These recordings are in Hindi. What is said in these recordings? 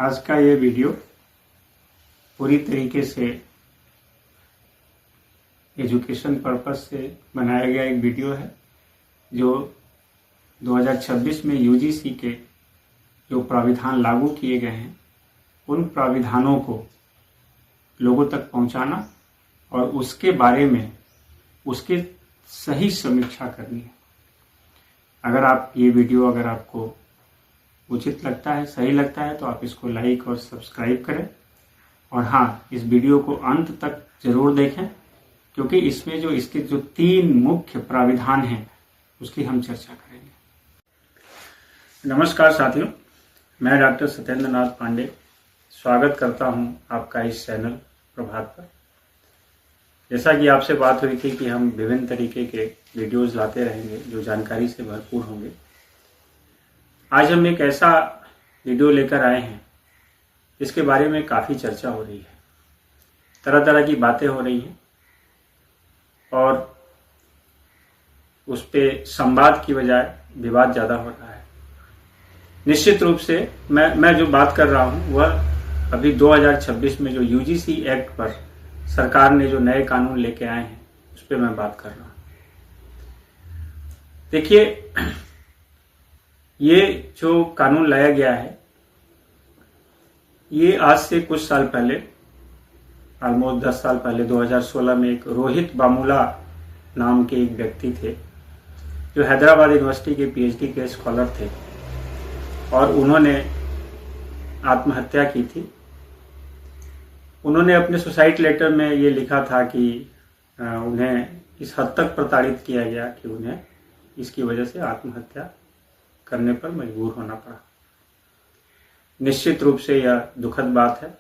आज का ये वीडियो पूरी तरीके से एजुकेशन पर्पस से बनाया गया एक वीडियो है जो 2026 में यूजीसी के जो प्राविधान लागू किए गए हैं उन प्राविधानों को लोगों तक पहुंचाना और उसके बारे में उसकी सही समीक्षा करनी है। अगर आप ये वीडियो अगर आपको उचित लगता है, सही लगता है तो आप इसको लाइक और सब्सक्राइब करें और हाँ, इस वीडियो को अंत तक जरूर देखें क्योंकि इसमें जो इसके जो 3 मुख्य प्राविधान हैं उसकी हम चर्चा करेंगे। नमस्कार साथियों, मैं डॉक्टर सत्येंद्र नाथ पांडे स्वागत करता हूं आपका इस चैनल प्रभात पर। जैसा कि आपसे बात हुई थी कि हम विभिन्न तरीके के वीडियोस लाते रहेंगे जो जानकारी से भरपूर होंगे। आज हम एक ऐसा वीडियो लेकर आए हैं जिसके बारे में काफ़ी चर्चा हो रही है, तरह तरह की बातें हो रही हैं और उस पर संवाद की बजाय विवाद ज़्यादा हो रहा है। निश्चित रूप से मैं जो बात कर रहा हूँ वह अभी 2026 में जो यूजीसी एक्ट पर सरकार ने जो नए कानून लेके आए हैं उस पर मैं बात कर रहा हूँ। देखिए, ये जो कानून लाया गया है ये आज से कुछ साल पहले, ऑलमोस्ट 10 साल पहले 2016 में एक रोहित बामुला नाम के एक व्यक्ति थे जो हैदराबाद यूनिवर्सिटी के पीएचडी के स्कॉलर थे और उन्होंने आत्महत्या की थी। उन्होंने अपने सुसाइड लेटर में ये लिखा था कि उन्हें इस हद तक प्रताड़ित किया गया कि उन्हें इसकी वजह से आत्महत्या करने पर मजबूर होना पड़ा। निश्चित रूप से यह दुखद बात है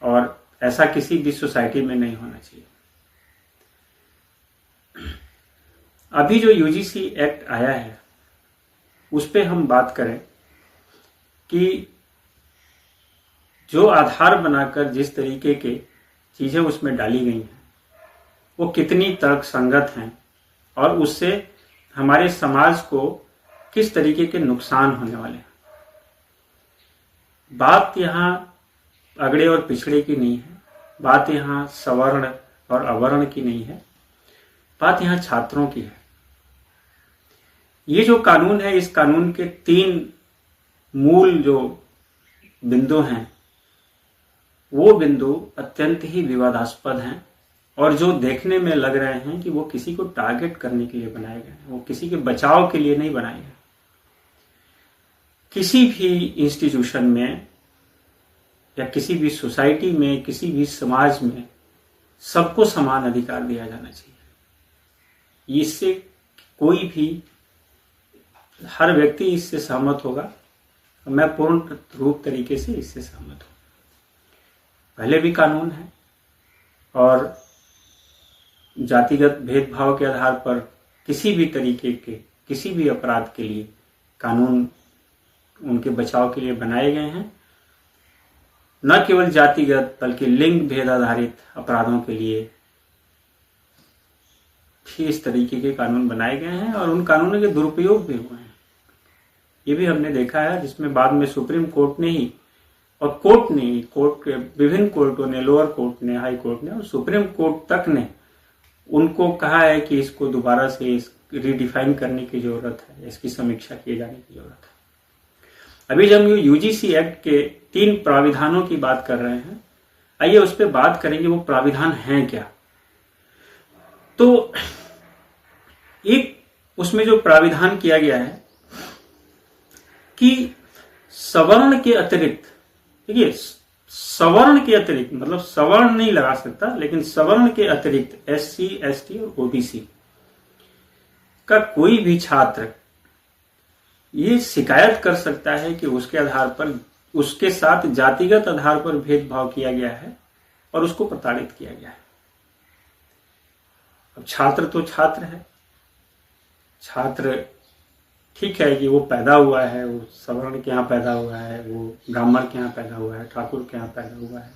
और ऐसा किसी भी सोसाइटी में नहीं होना चाहिए। अभी जो यूजीसी एक्ट आया है उस पे हम बात करें कि जो आधार बनाकर जिस तरीके के चीजें उसमें डाली गई हैं वो कितनी तर्कसंगत हैं और उससे हमारे समाज को किस तरीके के नुकसान होने वाले हैं। बात यहाँ अगड़े और पिछड़े की नहीं है, बात यहाँ सवर्ण और अवर्ण की नहीं है, बात यहाँ छात्रों की है। ये जो कानून है, इस कानून के 3 मूल जो बिंदु हैं वो बिंदु अत्यंत ही विवादास्पद हैं और जो देखने में लग रहे हैं कि वो किसी को टारगेट करने के लिए बनाए गए हैं, वो किसी के बचाव के लिए नहीं बनाए गए। किसी भी इंस्टीट्यूशन में या किसी भी सोसाइटी में, किसी भी समाज में सबको समान अधिकार दिया जाना चाहिए। इससे कोई भी, हर व्यक्ति इससे सहमत होगा। मैं पूर्ण रूप तरीके से इससे सहमत हूं। पहले भी कानून है और जातिगत भेदभाव के आधार पर किसी भी तरीके के किसी भी अपराध के लिए कानून उनके बचाव के लिए बनाए गए हैं। न केवल जातिगत बल्कि लिंग भेद आधारित अपराधों के लिए भी इस तरीके के कानून बनाए गए हैं और उन कानूनों के दुरुपयोग भी हुए हैं। ये भी हमने देखा है, जिसमें बाद में सुप्रीम कोर्ट ने ही और कोर्ट के विभिन्न कोर्टों ने, लोअर कोर्ट ने, हाई कोर्ट ने और सुप्रीम कोर्ट तक ने उनको कहा है कि इसको दोबारा से रीडिफाइन करने की जरूरत है, इसकी समीक्षा किए जाने की जरूरत है। अभी जब हम यूजीसी एक्ट के 3 प्राविधानों की बात कर रहे हैं, आइए उस पर बात करेंगे वो प्राविधान हैं क्या। तो एक उसमें जो प्राविधान किया गया है कि सवर्ण के अतिरिक्त, देखिए सवर्ण के अतिरिक्त मतलब सवर्ण नहीं लगा सकता, लेकिन सवर्ण के अतिरिक्त SC, ST और OBC का कोई भी छात्र ये शिकायत कर सकता है कि उसके आधार पर, उसके साथ जातिगत आधार पर भेदभाव किया गया है और उसको प्रताड़ित किया गया है। अब छात्र तो छात्र है, छात्र ठीक है कि वो पैदा हुआ है, वो सवर्ण के यहाँ पैदा हुआ है, वो ब्राह्मण के यहाँ पैदा हुआ है, ठाकुर के यहाँ पैदा हुआ है,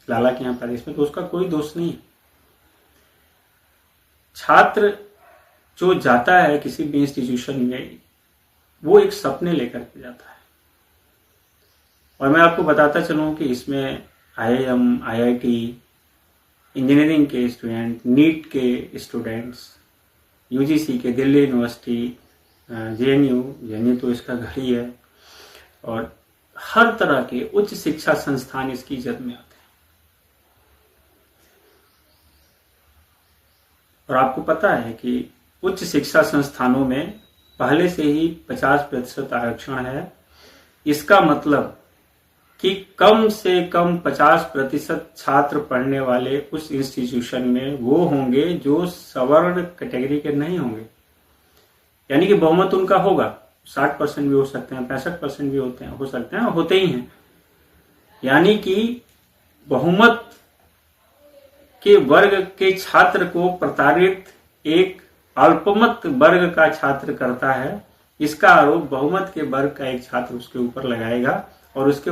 लाला के यहाँ पैदा, इसमें तो उसका कोई दोष नहीं है। छात्र जो जाता है किसी भी इंस्टीट्यूशन में वो एक सपने लेकर के जाता है। और मैं आपको बताता चलूँ कि इसमें IIM, IIT, इंजीनियरिंग के स्टूडेंट, नीट के स्टूडेंट्स, UGC के, दिल्ली यूनिवर्सिटी, JNU तो इसका घर ही है, और हर तरह के उच्च शिक्षा संस्थान इसकी इज्जत में आते हैं। और आपको पता है कि उच्च शिक्षा संस्थानों में पहले से ही 50% आरक्षण है। इसका मतलब कि कम से कम 50% छात्र पढ़ने वाले उस इंस्टीट्यूशन में वो होंगे जो सवर्ण कैटेगरी के नहीं होंगे, यानी कि बहुमत उनका होगा। 60% भी हो सकते हैं, 65% भी हो सकते हैं, होते ही हैं। यानी कि बहुमत के वर्ग के छात्र को प्रताड़ित एक अल्पमत वर्ग का छात्र करता है, इसका आरोप बहुमत के वर्ग का एक छात्र उसके ऊपर लगाएगा और उसके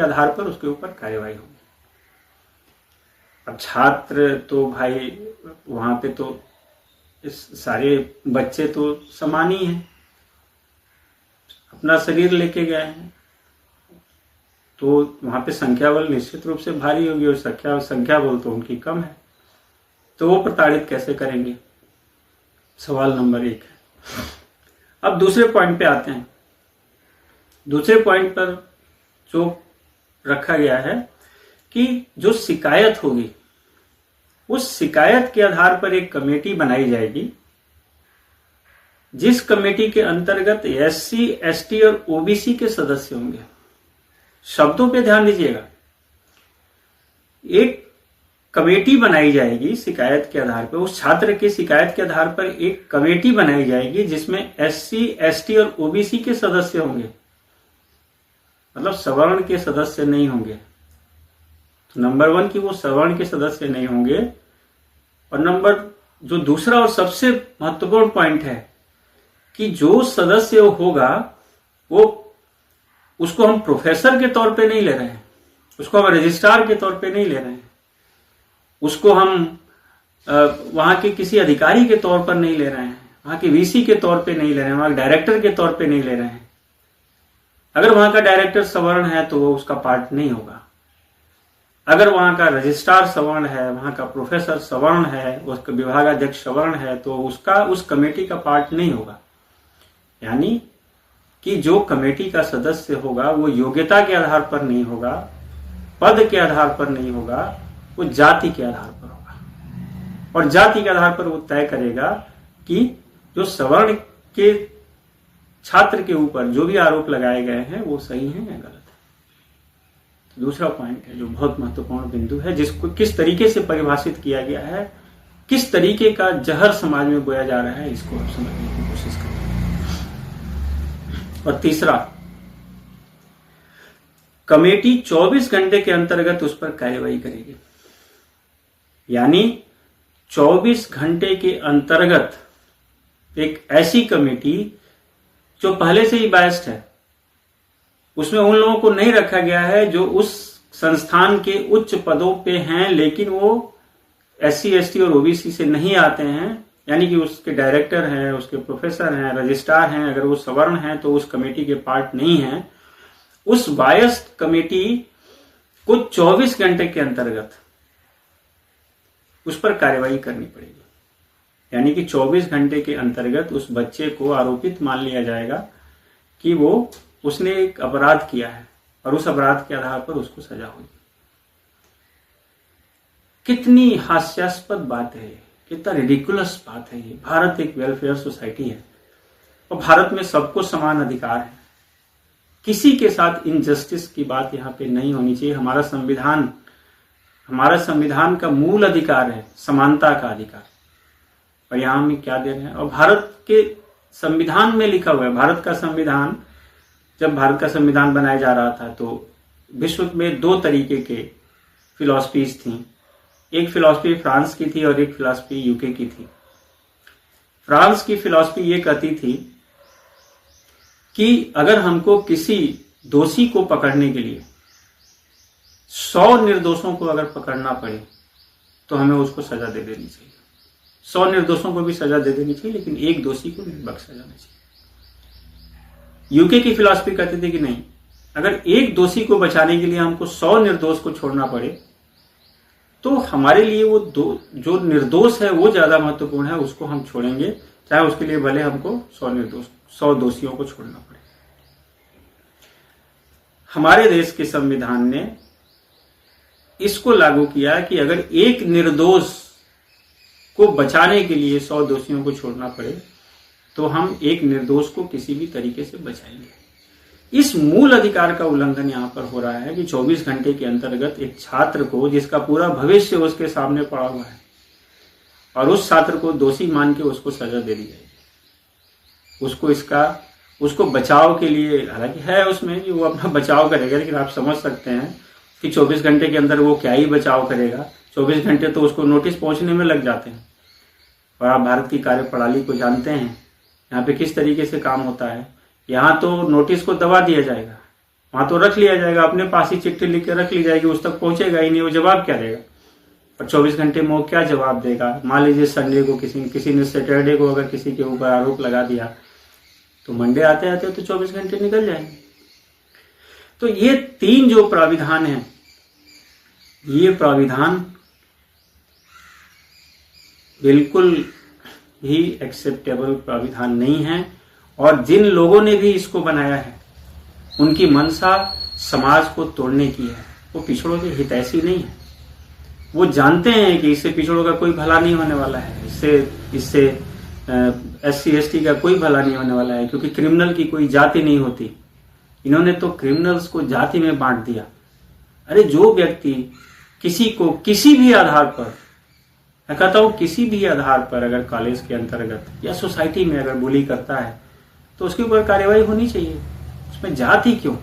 आधार पर उसके ऊपर कार्यवाही होगी। अब छात्र तो भाई वहां पे तो सारे बच्चे तो समान ही हैं, अपना शरीर लेके गए हैं, तो वहां पे संख्या बल निश्चित रूप से भारी होगी और संख्या बल तो उनकी कम है, तो वो प्रताड़ित कैसे करेंगे? सवाल नंबर 1 है। अब दूसरे पॉइंट पे आते हैं। दूसरे पॉइंट पर जो रखा गया है कि जो शिकायत होगी उस शिकायत के आधार पर एक कमेटी बनाई जाएगी, जिस कमेटी के अंतर्गत SC, ST और OBC के सदस्य होंगे। शब्दों पे ध्यान दीजिएगा। एक कमेटी बनाई जाएगी शिकायत के आधार पर, उस छात्र की शिकायत के आधार पर एक कमेटी बनाई जाएगी जिसमें SC, ST और OBC के सदस्य होंगे, मतलब सवर्ण के सदस्य नहीं होंगे। तो नंबर 1 कि वो सवर्ण के सदस्य नहीं होंगे, और नंबर जो दूसरा और सबसे महत्वपूर्ण पॉइंट है कि जो सदस्य होगा वो उसको हम प्रोफेसर के तौर पे नहीं ले रहे हैं, उसको हम रजिस्ट्रार के तौर पे नहीं ले रहे हैं, उसको हम वहां के किसी अधिकारी के तौर पर नहीं ले रहे हैं, वहां के VC के तौर पे नहीं ले रहे हैं, वहां डायरेक्टर के तौर पे नहीं ले रहे हैं। अगर वहां का डायरेक्टर सवर्ण है तो वो उसका पार्ट नहीं होगा। अगर वहां का रजिस्ट्रार सवर्ण है, वहां का प्रोफेसर सवर्ण है, उसका विभागाध्यक्ष सवर्ण है, तो उसका उस कमेटी का पार्ट नहीं होगा। यानी कि जो कमेटी का सदस्य होगा वो योग्यता के आधार पर नहीं होगा, पद के आधार पर नहीं होगा, वो जाति के आधार पर होगा। और जाति के आधार पर वो तय करेगा कि जो सवर्ण के छात्र के ऊपर जो भी आरोप लगाए गए हैं वो सही हैं या गलत है। तो दूसरा पॉइंट है जो बहुत महत्वपूर्ण बिंदु है, जिसको किस तरीके से परिभाषित किया गया है, किस तरीके का जहर समाज में बोया जा रहा है, इसको आप समझने की कोशिश करें। और तीसरा, कमेटी 24 घंटे के अंतर्गत उस पर कार्यवाही करेगी। यानी 24 घंटे के अंतर्गत एक ऐसी कमेटी जो पहले से ही बायस्ड है, उसमें उन लोगों को नहीं रखा गया है जो उस संस्थान के उच्च पदों पे हैं लेकिन वो SC, ST और OBC से नहीं आते हैं, यानी कि उसके डायरेक्टर हैं, उसके प्रोफेसर हैं, रजिस्ट्रार हैं, अगर वो सवर्ण हैं तो उस कमेटी के पार्ट नहीं हैं। उस बायस्ड कमेटी को 24 घंटे के अंतर्गत उस पर कार्यवाही करनी पड़ेगी। यानी कि 24 घंटे के अंतर्गत उस बच्चे को आरोपित मान लिया जाएगा कि उसने एक अपराध किया है और उस अपराध के आधार पर उसको सजा होगी। कितनी हास्यास्पद बात है, कितना रिडिकुलस बात है ये। भारत एक वेलफेयर सोसाइटी है और भारत में सबको समान अधिकार है, किसी के साथ इनजस्टिस की बात यहाँ पे नहीं होनी चाहिए। हमारा संविधान का मूल अधिकार है समानता का अधिकार, और यहाँ हम क्या दे रहे हैं। और भारत के संविधान में लिखा हुआ है, भारत का संविधान, जब भारत का संविधान बनाया जा रहा था तो विश्व में 2 तरीके के फिलॉसफीज थी। एक फिलॉसफी फ्रांस की थी और एक फिलॉसफी UK की थी। फ्रांस की फिलॉसफी ये कहती थी कि अगर हमको किसी दोषी को पकड़ने के लिए 100 निर्दोषों को अगर पकड़ना पड़े तो हमें उसको सजा दे देनी चाहिए। 100 निर्दोषों को भी सजा दे देनी चाहिए, लेकिन एक दोषी को नहीं बख्शा जाना चाहिए। UK की फिलॉसफी कहती थी कि नहीं, अगर एक दोषी को बचाने के लिए हमको 100 निर्दोष को छोड़ना पड़े तो हमारे लिए वो जो निर्दोष है वो ज्यादा महत्वपूर्ण है, उसको हम छोड़ेंगे, चाहे उसके लिए भले हमको 100 दोषियों को छोड़ना पड़े। हमारे देश के संविधान ने इसको लागू किया कि अगर एक निर्दोष को बचाने के लिए 100 दोषियों को छोड़ना पड़े तो हम एक निर्दोष को किसी भी तरीके से बचाएंगे। इस मूल अधिकार का उल्लंघन यहाँ पर हो रहा है कि 24 घंटे के अंतर्गत एक छात्र को, जिसका पूरा भविष्य उसके सामने पड़ा हुआ है, और उस छात्र को दोषी मान के उसको सजा दे दी जाएगी। उसको बचाव के लिए, हालांकि है उसमें कि वो अपना बचाव करेगा, लेकिन आप समझ सकते हैं कि 24 घंटे के अंदर वो क्या ही बचाव करेगा। 24 घंटे तो उसको नोटिस पहुंचने में लग जाते हैं। और आप भारत की कार्यप्रणाली को जानते हैं, यहाँ पे किस तरीके से काम होता है। यहाँ तो नोटिस को दबा दिया जाएगा, वहां तो रख लिया जाएगा, अपने पास ही चिट्ठी लिख के रख ली जाएगी, उस तक पहुंचेगा ही नहीं, वो जवाब क्या देगा। और 24 घंटे में वो क्या जवाब देगा। मान लीजिए संडे को किसी ने सैटरडे को अगर किसी के ऊपर आरोप लगा दिया तो मंडे आते आते तो 24 घंटे निकल जाएंगे। तो ये 3 जो प्राविधान है, ये प्राविधान बिल्कुल ही एक्सेप्टेबल प्राविधान नहीं है। और जिन लोगों ने भी इसको बनाया है उनकी मंशा समाज को तोड़ने की है। वो पिछड़ों के हितैषी नहीं है। वो जानते हैं कि इससे पिछड़ों का कोई भला नहीं होने वाला है, इससे SC ST का कोई भला नहीं होने वाला है, क्योंकि क्रिमिनल की कोई जाति नहीं होती। इन्होंने तो क्रिमिनल्स को जाति में बांट दिया। अरे जो व्यक्ति किसी को किसी भी आधार पर, मैं कहता हूं किसी भी आधार पर, अगर कॉलेज के अंतर्गत या सोसाइटी में अगर बुली करता है तो उसके ऊपर कार्रवाई होनी चाहिए, उसमें जाति क्यों।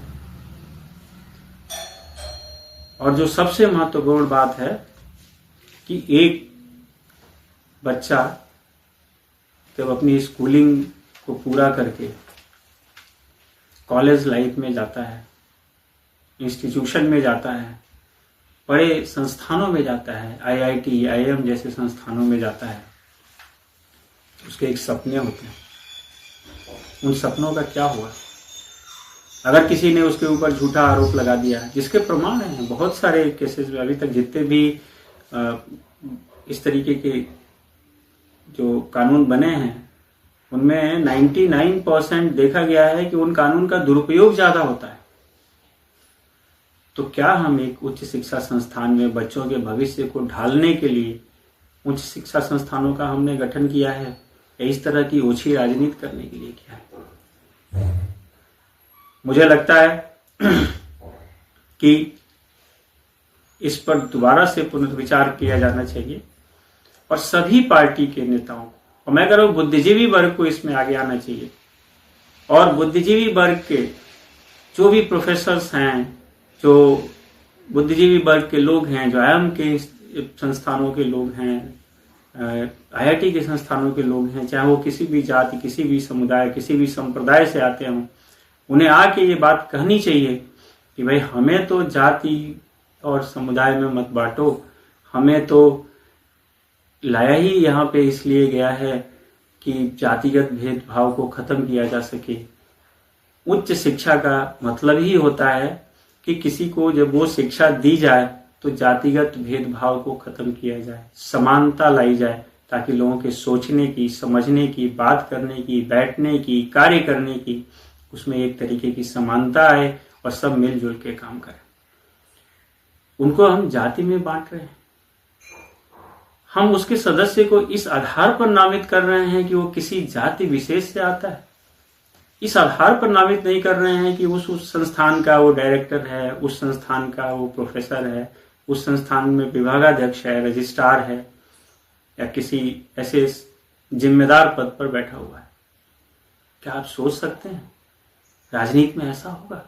और जो सबसे महत्वपूर्ण बात है कि एक बच्चा जब अपनी स्कूलिंग को पूरा करके कॉलेज लाइफ में जाता है, इंस्टीट्यूशन में जाता है, बड़े संस्थानों में जाता है, IIT IIM जैसे संस्थानों में जाता है, उसके एक सपने होते हैं। उन सपनों का क्या हुआ। अगर किसी ने उसके ऊपर झूठा आरोप लगा दिया, जिसके प्रमाण हैं बहुत सारे केसेस में, अभी तक जितने भी इस तरीके के जो कानून बने हैं उनमें 99% देखा गया है कि उन कानून का दुरुपयोग ज्यादा होता है। तो क्या हम एक उच्च शिक्षा संस्थान में बच्चों के भविष्य को ढालने के लिए उच्च शिक्षा संस्थानों का हमने गठन किया है, या इस तरह की ओछी राजनीति करने के लिए किया है। मुझे लगता है कि इस पर दोबारा से पुनर्विचार किया जाना चाहिए और सभी पार्टी के नेताओं को, और मैं कह रहा हूं बुद्धिजीवी वर्ग को इसमें आगे आना चाहिए। और बुद्धिजीवी वर्ग के जो भी प्रोफेसर्स हैं, जो बुद्धिजीवी वर्ग के लोग हैं, जो IIM के संस्थानों के लोग हैं, IIT के संस्थानों के लोग हैं, चाहे वो किसी भी जाति, किसी भी समुदाय, किसी भी संप्रदाय से आते हों, उन्हें आके ये बात कहनी चाहिए कि भाई हमें तो जाति और समुदाय में मत बांटो, हमें तो लाया ही यहाँ पे इसलिए गया है कि जातिगत भेदभाव को खत्म किया जा सके। उच्च शिक्षा का मतलब ही होता है कि किसी को जब वो शिक्षा दी जाए तो जातिगत भेदभाव को खत्म किया जाए, समानता लाई जाए, ताकि लोगों के सोचने की, समझने की, बात करने की, बैठने की, कार्य करने की, उसमें एक तरीके की समानता आए और सब मिलजुल के काम करें। उनको हम जाति में बांट रहे हैं। हम उसके सदस्य को इस आधार पर नामित कर रहे हैं कि वो किसी जाति विशेष से आता है। इस आधार पर नामित नहीं कर रहे हैं कि उस संस्थान का वो डायरेक्टर है, उस संस्थान का वो प्रोफेसर है, उस संस्थान में विभागाध्यक्ष है, रजिस्ट्रार है, या किसी ऐसे जिम्मेदार पद पर बैठा हुआ है। क्या आप सोच सकते हैं राजनीति में ऐसा होगा?